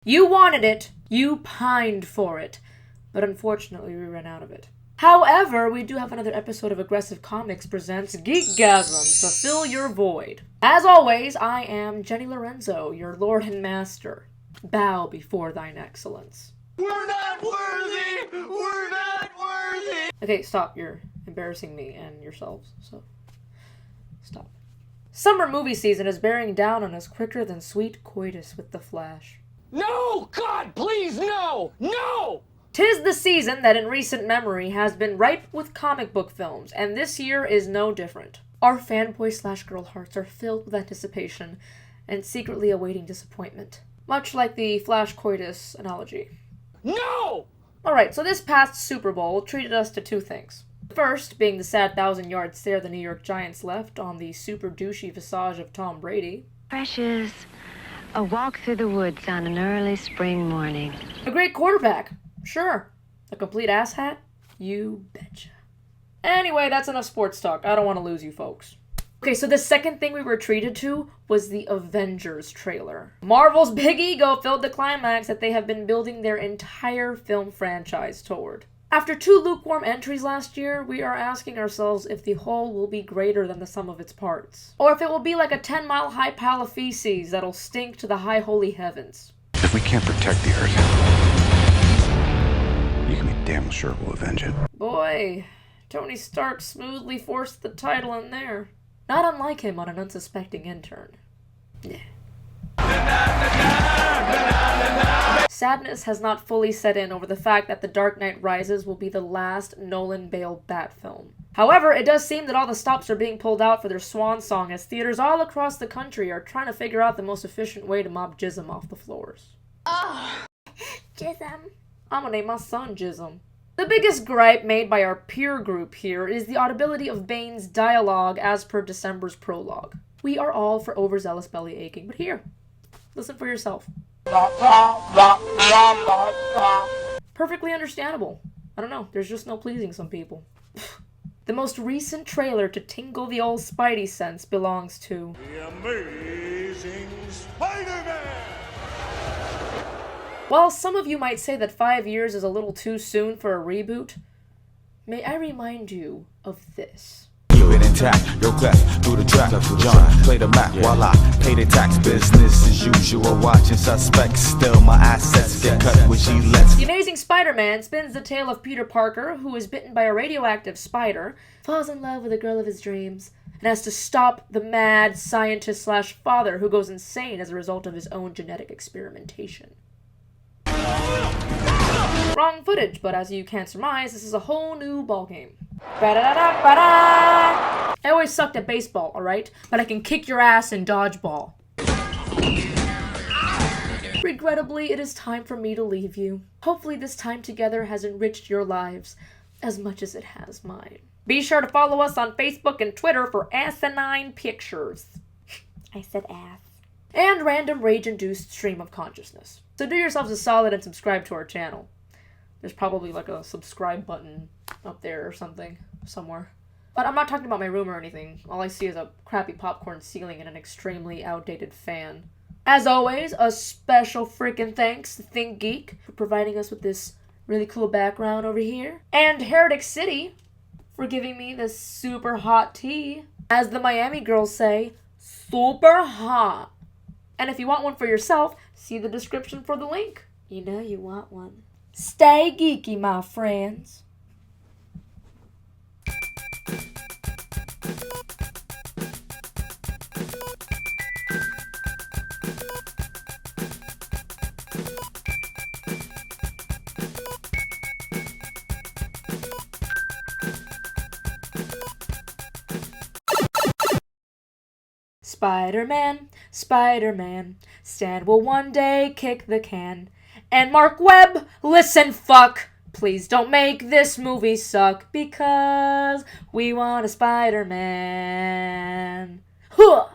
You wanted it, you pined for it, but unfortunately we ran out of it. However, we do have another episode of Aggressive Comics presents Geekgasm to fill your void. As always, I am Jenny Lorenzo, your lord and master. Bow before thine excellence. We're not worthy! We're not worthy! Okay, stop. You're embarrassing me and yourselves, so stop. Summer movie season is bearing down on us quicker than sweet coitus with the Flash. No! God, please, no! No! 'Tis the season that in recent memory has been ripe with comic book films, and this year is no different. Our fanboy/girl hearts are filled with anticipation and secretly awaiting disappointment. Much like the Flash coitus analogy. No! Alright, so this past Super Bowl treated us to two things. The first being the sad 1,000-yard stare the New York Giants left on the super douchey visage of Tom Brady. Fresh as a walk through the woods on an early spring morning. A great quarterback. Sure. A complete asshat? You betcha. Anyway, that's enough sports talk. I don't want to lose you folks. Okay, so the second thing we were treated to was the Avengers trailer. Marvel's big ego filled the climax that they have been building their entire film franchise toward. After 2 lukewarm entries last year, we are asking ourselves if the whole will be greater than the sum of its parts. Or if it will be like a 10-mile-high pile of feces that'll stink to the high holy heavens. If we can't protect the Earth, you can be damn sure we'll avenge it. Boy, Tony Stark smoothly forced the title in there. Not unlike him on an unsuspecting intern. Yeah. Sadness has not fully set in over the fact that The Dark Knight Rises will be the last Nolan Bale Bat film. However, it does seem that all the stops are being pulled out for their swan song as theaters all across the country are trying to figure out the most efficient way to mop jism off the floors. Oh, Jism. I'm gonna name my son Jism. The biggest gripe made by our peer group here is the audibility of Bane's dialogue as per December's prologue. We are all for overzealous belly aching, but here, listen for yourself. Perfectly understandable. I don't know, there's just no pleasing some people. The most recent trailer to tingle the old Spidey sense belongs to The Amazing Spider-Man! While some of you might say that 5 years is a little too soon for a reboot, may I remind you of this. Keep it intact, yo clap through the track. John, play the Mac while I pay the tax. Business as usual, watching suspects. Still my assets get cut with Gillette's. The Amazing Spider-Man spins the tale of Peter Parker, who is bitten by a radioactive spider, falls in love with the girl of his dreams, and has to stop the mad scientist/father who goes insane as a result of his own genetic experimentation. Wrong footage, but as you can surmise, this is a whole new ballgame. I always sucked at baseball, alright? But I can kick your ass in dodgeball. Regrettably, it is time for me to leave you. Hopefully this time together has enriched your lives as much as it has mine. Be sure to follow us on Facebook and Twitter for asinine pictures. I said ass. And random rage-induced stream of consciousness. So do yourselves a solid and subscribe to our channel. There's probably like a subscribe button up there or something, somewhere. But I'm not talking about my room or anything. All I see is a crappy popcorn ceiling and an extremely outdated fan. As always, a special freaking thanks to Think Geek for providing us with this really cool background over here. And Heretic City for giving me this super hot tea. As the Miami girls say, super hot. And if you want one for yourself, see the description for the link. You know you want one. Stay geeky, my friends. Spider-Man, Spider-Man, Stan will one day kick the can. And Mark Webb, listen fuck, please don't make this movie suck, because we want a Spider-Man. Huh!